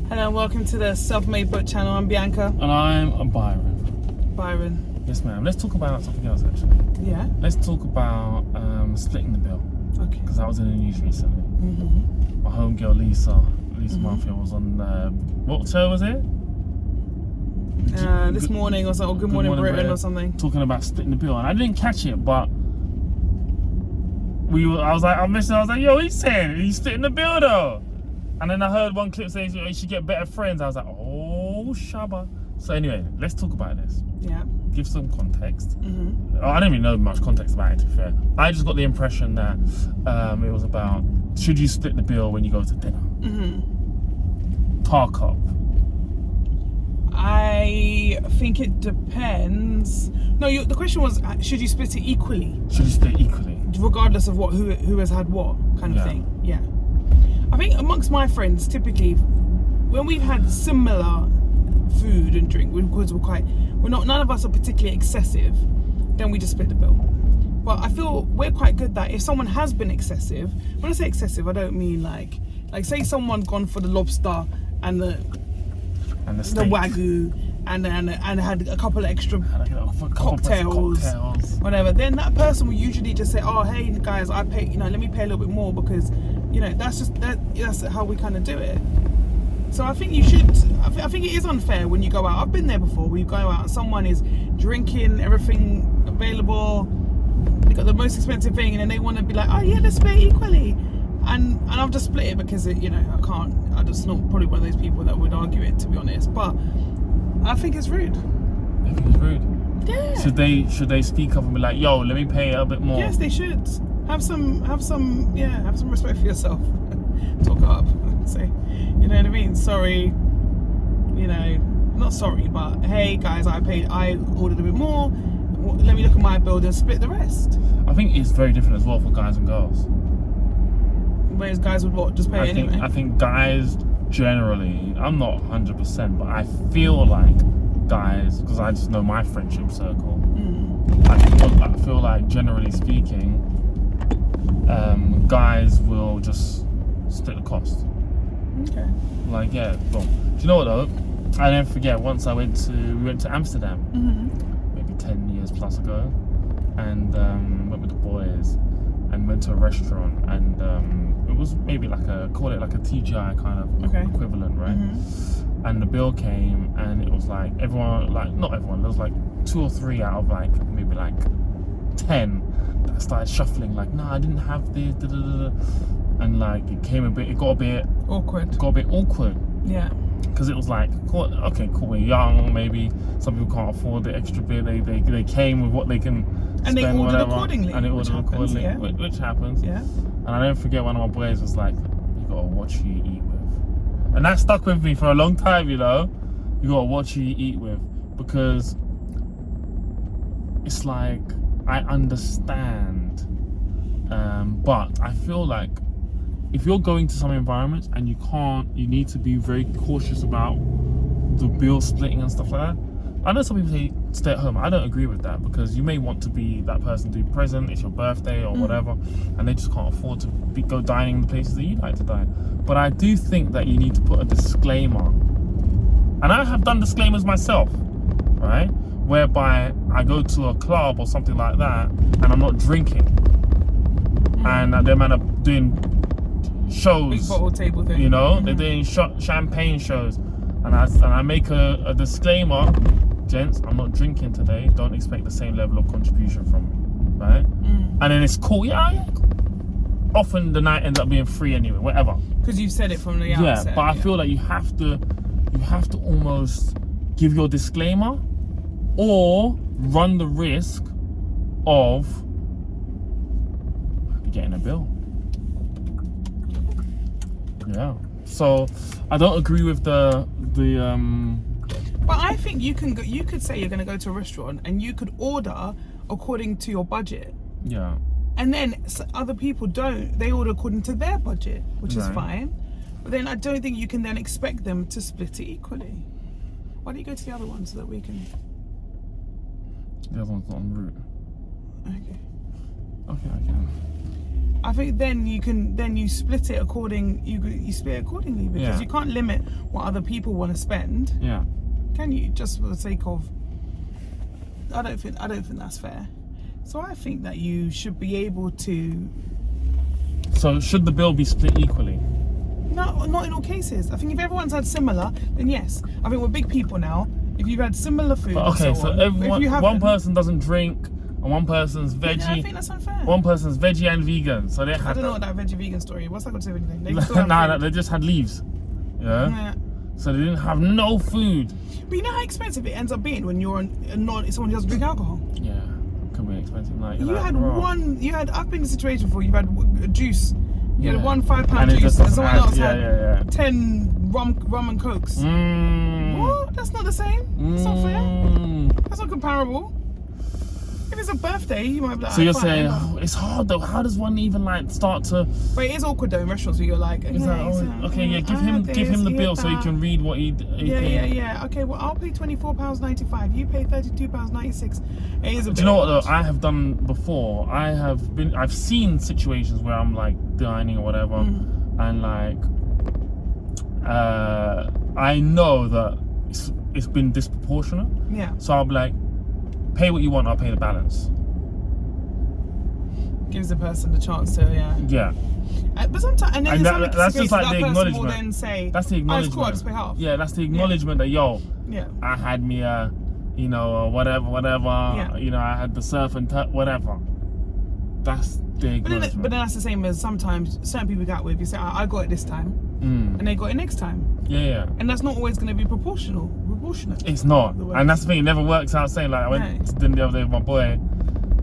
Hello and welcome to the Self-Made Book channel. I'm Bianca. And I'm Byron. Byron. Yes, ma'am. Let's talk about something else, actually. Yeah? Let's talk about splitting the bill. Okay. Because that was in the news recently. My homegirl Lisa Mafia was on, what show was it? This morning or something, or Good Morning Britain or something. Talking about splitting the bill. And I didn't catch it, but I was like, yo, he's saying he's splitting the bill though. And then I heard one clip say you should get better friends. I was like, oh, Shabba. So anyway, let's talk about this. Yeah. Give some context. I don't even know much context about it, to be fair. I just got the impression that it was about, should you split the bill when you go to dinner? Park up. I think it depends. No, the question was, should you split it equally? Should you split equally? Regardless of who has had what kind of thing. Yeah. I think amongst my friends, typically, when we've had similar food and drink, because none of us are particularly excessive, then we just split the bill. But I feel we're quite good that if someone has been excessive, when I say excessive, I don't mean like say someone's gone for the lobster and the wagyu and had a couple of extra cocktails, whatever, then that person will usually just say, oh, hey guys, I pay, let me pay a little bit more because, that's how we kind of do it. So I think I think it is unfair when you go out. I've been there before, where you go out and someone is drinking everything available, they got the most expensive thing, and then they want to be like, oh yeah, let's pay equally. And I've just split it because I can't. I'm just not probably one of those people that would argue it, to be honest. But I think it's rude. I think it's rude. Yeah. Should they speak up and be like, yo, let me pay a bit more? Yes, they should. Have some respect for yourself. Talk up. Say, you know what I mean? Sorry. Not sorry, but hey guys, I ordered a bit more. Let me look at my bill and split the rest. I think it's very different as well for guys and girls. Whereas guys would what? Just pay anyway? I think guys generally, I'm not 100%, but I feel like guys, because I just know my friendship circle, I feel like generally speaking, guys will just split the cost. Okay. Like, yeah, boom. Do you know what though? I never forget, once we went to Amsterdam, maybe 10 years plus ago, and went with the boys and went to a restaurant, and it was maybe call it like a TGI kind of equivalent, right? And the bill came, and it was like everyone, not everyone, there was like 2 or 3 out of maybe 10 that started shuffling, nah, I didn't have this, and it got a bit awkward. Yeah. Because it was okay, cool, we're young, maybe some people can't afford the extra bit. They came with what they can and spend, they ordered whatever, accordingly. And they ordered accordingly, yeah. which happens. Yeah. And I never forget, one of my boys was like, you gotta watch who you eat with. And that stuck with me for a long time, You gotta watch who you eat with. Because it's I understand, but I feel like if you're going to some environments and you need to be very cautious about the bill splitting and stuff like that. I know some people say stay at home. I don't agree with that, because you may want to be that person to be present. It's your birthday or whatever, and they just can't afford to go dining in the places that you like to dine. But I do think that you need to put a disclaimer, and I have done disclaimers myself, right? Whereby I go to a club or something like that, and I'm not drinking, and their man are doing shows, big bottle table thing. They're doing champagne shows, and I make a disclaimer, gents, I'm not drinking today, don't expect the same level of contribution from me, right? And then it's cool, yeah. Often the night ends up being free anyway, whatever, because you've said it from the outset. Yeah, but I feel like you have to almost give your disclaimer, or run the risk of getting a bill. Yeah, so I don't agree with the. But I think you could say you're going to go to a restaurant and you could order according to your budget. Yeah. And then other people don't. They order according to their budget, which is fine. But then I don't think you can then expect them to split it equally. Why don't you go to the other one so that we can? The other one's not en route. Okay. Okay, I can. I think then you split it you split it accordingly, because you can't limit what other people want to spend. Yeah. Can you? Just for the sake of, I don't think that's fair. So I think that you should be able to. So should the bill be split equally? No, not in all cases. I think if everyone's had similar, then yes. I think we're big people now. If you've had similar food, But okay, so one person doesn't drink, and one person's veggie. Yeah, I think that's unfair. One person's veggie and vegan, so they had. I don't know what that veggie vegan story. What's that got to do with anything? Nah, they just had leaves. Yeah. So they didn't have no food. But you know how expensive it ends up being when you're someone who doesn't drink alcohol. Yeah, it can be expensive. Like, I've been in a situation before. You've had a juice. You had one £5 it juice, and someone else had yeah. 10 rum and cokes. What? That's not the same. That's not fair. That's not comparable. If it's a birthday, you might be like. So you're saying it's hard though. How does one even like start to? But it is awkward though in restaurants where you're like, give him the bill so he can read what he. Yeah. Okay, well I'll pay £24.95. You pay £32.96. It is a bit. Do you know what though? I have done before. I've seen situations where I'm like dining or whatever, and like, I know that it's been disproportionate. Yeah. So I'll be like, pay what you want, I'll pay the balance. Gives the person the chance to, yeah. But sometimes, and then that's just like the acknowledgement. Will then say, that's the acknowledgement. It's cool, I'll just pay half. Yeah, that's the acknowledgement that I had me whatever. Yeah. You know, I had the surf and whatever. That's the acknowledgement. But then that's the same as sometimes certain people got with. You say, I got it this time, and they got it next time. Yeah. And that's not always going to be proportionate. It's not, and that's the thing. It never works out. Saying like I went to dinner the other day with my boy,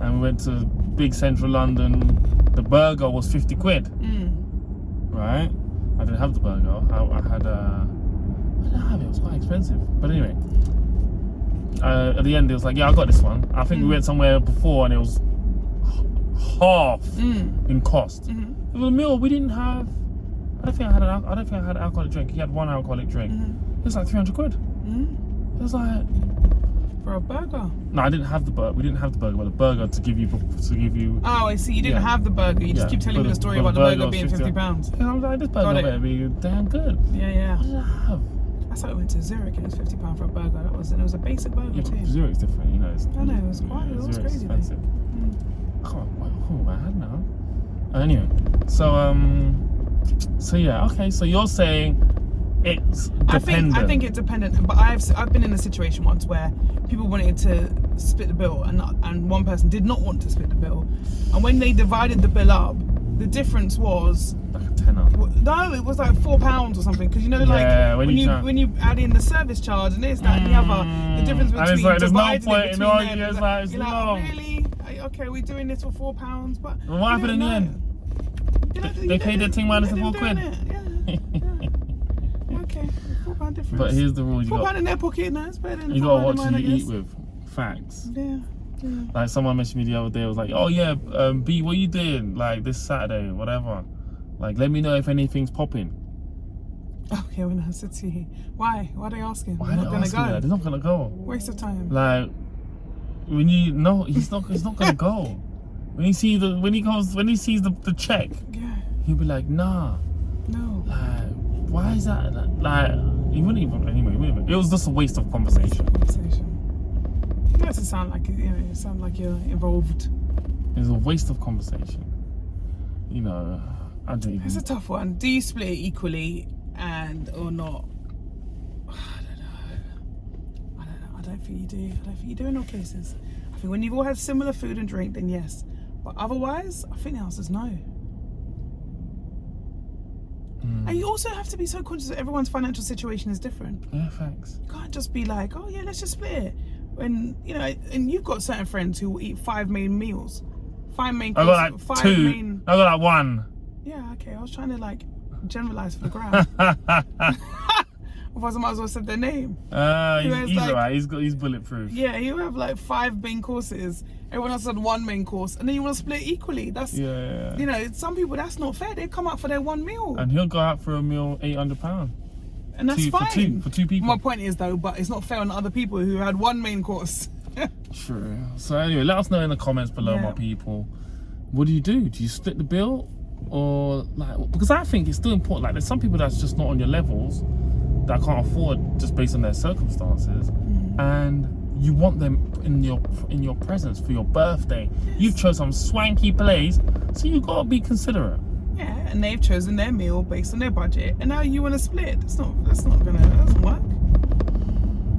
and we went to big central London. The burger was 50 quid. Right? I didn't have the burger. I had I didn't have it. It was quite expensive. But anyway, at the end it was like, I got this one. I think we went somewhere before and it was half in cost. It was a meal we didn't have. I don't think I had an alcoholic drink. He had one alcoholic drink. It was like 300 quid. It was like for a burger. No, I didn't have the burger. We didn't have the burger, but the burger to give you. Oh, I see. You didn't have the burger. You just keep telling me the story about the burger being £50. And I was like, this burger better be damn good. Yeah. What did I have? I thought we went to Zurich and it was £50 for a burger. It was a basic burger too. Zurich's different, you know. I know, it was quite. It was crazy. Expensive. I can't remember what I had now. Anyway, so yeah, okay. So you're saying it's dependent. I think it's dependent, but I've been in a situation once where people wanted to split the bill and one person did not want to split the bill, and when they divided the bill up, the difference was like a tenner. No, it was like £4 or something, because when you add in the service charge and this, that, and the other, the difference between there's no point in in arguing. It's like, oh, really? Okay, we're doing this for £4, but what happened in the end? They paid their thing minus the £4 quid. Okay, £4 difference. But here's the rule: £4 in their pocket. No, it's better than you got to watch who you eat with. Facts. Yeah. Like someone mentioned me the other day, was like, "Oh yeah, B, what you doing? Like this Saturday, whatever. Like, let me know if anything's popping." Okay, when I said to you, why? Why are they asking? Why are they asking that? They're not gonna go. Waste of time. Like, he's not gonna go. When he sees the check, he'll be like, nah. No. Like, why is that? Like, he wouldn't even. Anyway, it was just a waste of conversation. It doesn't sound like it sounds like you're involved. It was a waste of conversation. You know, I don't even. It's a tough one. Do you split it equally or not? I don't know. I don't think you do. I don't think you do in all cases. I think when you've all had similar food and drink, then yes. But otherwise, I think the answer is no. And you also have to be so conscious that everyone's financial situation is different. Yeah, thanks. You can't just be like, oh yeah, let's just split it. When, and you've got certain friends who will eat 5 main meals. 5 main courses. I got like 2. I got like 1. Yeah, okay. I was trying to generalize for the gram. Otherwise I might as well said their name. He's alright, he's bulletproof. Yeah, he'll have like 5 main courses. Everyone else had 1 main course, and then you want to split equally. That's some people, that's not fair. They come out for their 1 meal. And he'll go out for a meal £800. And that's fine. For two people. My point is though, but it's not fair on other people who had 1 main course. True. So anyway, let us know in the comments below, my people. what do? Do you split the bill, or like? Because I think it's still important. Like, there's some people that's just not on your levels that can't afford just based on their circumstances, and you want them in your presence for your birthday. You've chose some swanky place, so you gotta be considerate. Yeah, and they've chosen their meal based on their budget, and now you want to split. That doesn't work.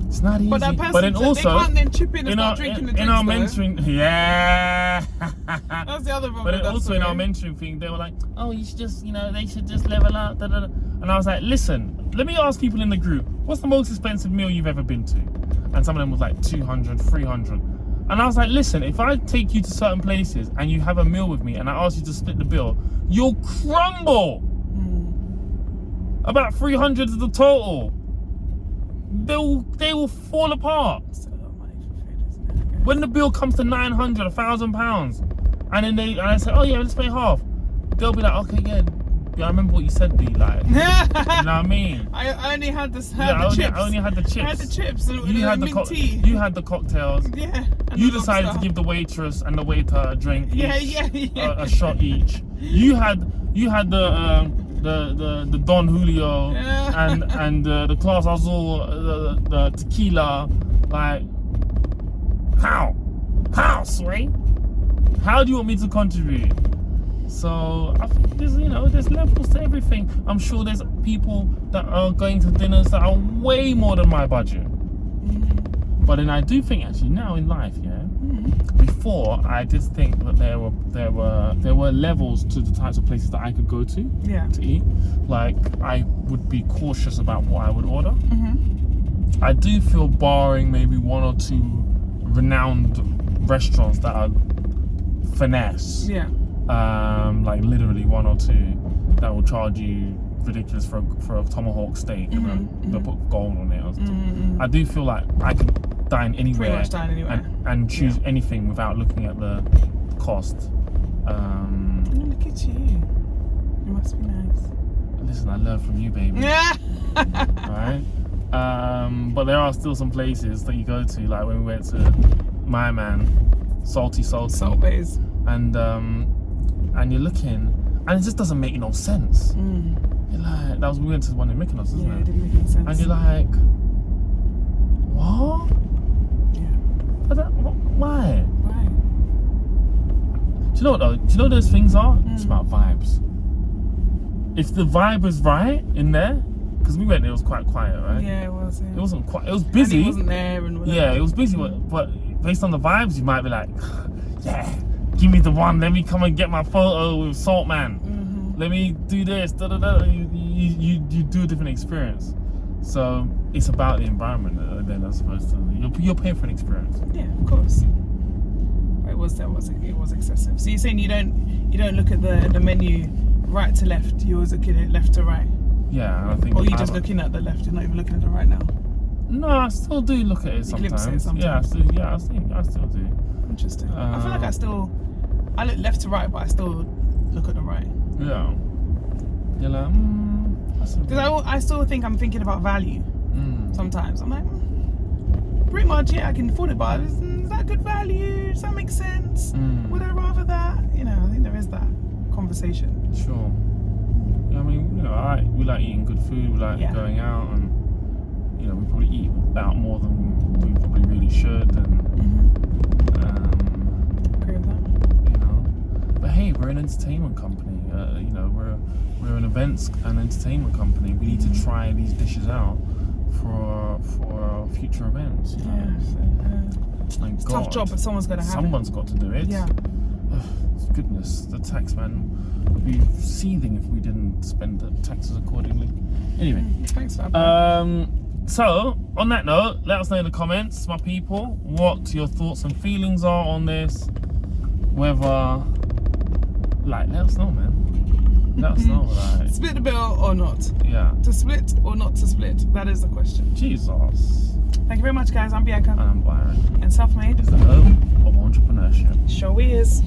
It's not easy. But that person, but then they also, can't then chip in and start drinking the drinks. In our mentoring, yeah. That's the other problem. But then also in our mentoring thing, they were like, "Oh, you should just, they should just level up." Da, da, da. And I was like, "Listen, let me ask people in the group, what's the most expensive meal you've ever been to?" And some of them was like 200, 300. And I was like, "Listen, if I take you to certain places and you have a meal with me and I ask you to split the bill, you'll crumble. About 300 is the total. They will fall apart. That's a lot of money for food, isn't it? When the bill comes to 900, £1,000, and then I say, "Oh yeah, let's pay half," they'll be like, "Okay, yeah, I remember what you said, B." Like, you know what I mean? I only had this. I only had the chips. I had the chips and You had mint tea. You had the cocktails. Yeah. You decided to give the waitress and the waiter a drink. Yeah, each, yeah. a shot each. You had the Don Julio and the Class Azul, the tequila. Like, how, Sway? How do you want me to contribute? So I think there's levels to everything. I'm sure there's people that are going to dinners that are way more than my budget. But then I do think actually now in life, before I did think that there were levels to the types of places that I could go to eat. Like, I would be cautious about what I would order. I do feel barring maybe one or two renowned restaurants that are finesse. Yeah. Like literally one or two that will charge you ridiculous for a tomahawk steak and they'll put gold on it or something. I do feel like I could dine anywhere, Pretty much dine anywhere. and choose anything without looking at the cost. Look at you. You must be nice. Listen, I learned from you, baby. Yeah. Alright? But there are still some places that you go to, like when we went to my man, Salty Salt Bays. and you're looking and it just doesn't make no sense. You're like, we went to the one in Mykonos, isn't it? Yeah, it didn't make any sense. And you're like, what? Yeah. But why? Right. Do you know what though? Do you know what those things are? It's about vibes. If the vibe was right in there, because we went, it was quite quiet, right? Yeah, it was. Yeah. It wasn't quite. It was busy. And he wasn't there and whatever. Yeah, it was busy, but based on the vibes, you might be like, yeah, give me the one. Let me come and get my photo with Salt Man. Let me do this. Da, da, da. You do a different experience. So it's about the environment then, as opposed to you're paying for an experience. Yeah, of course. It was excessive. So you're saying you don't look at the menu right to left. You always look at it left to right. Yeah, and I think. Or you're just looking at the left. You're not even looking at the right now. No, I still do look at it sometimes. Glimpse it sometimes. Yeah, I still do. Interesting. I feel like I look left to right, but I still look at the right. Yeah. You're like, because I still think I'm thinking about value. Sometimes I'm like, pretty much, yeah, I can afford it, but is that good value? Does that make sense? Would I rather that? I think there is that conversation. Sure. Yeah, I mean, we like eating good food. We like going out, and we probably eat out more than we probably really should. And agree with that. But hey, we're an entertainment company. We're an events and entertainment company. We need to try these dishes out for future events. It's a tough job, but someone's got to have Someone's got to do it. Yeah. Goodness, the tax man would be seething if we didn't spend the taxes accordingly. Anyway. Thanks for that. So, on that note, let us know in the comments, my people, what your thoughts and feelings are on this. Whether, let us know, man. Let us know. Split the bill or not? Yeah. To split or not to split? That is the question. Jesus. Thank you very much, guys. I'm Bianca. And I'm Byron. And Self-Made is the home of entrepreneurship. Sure is.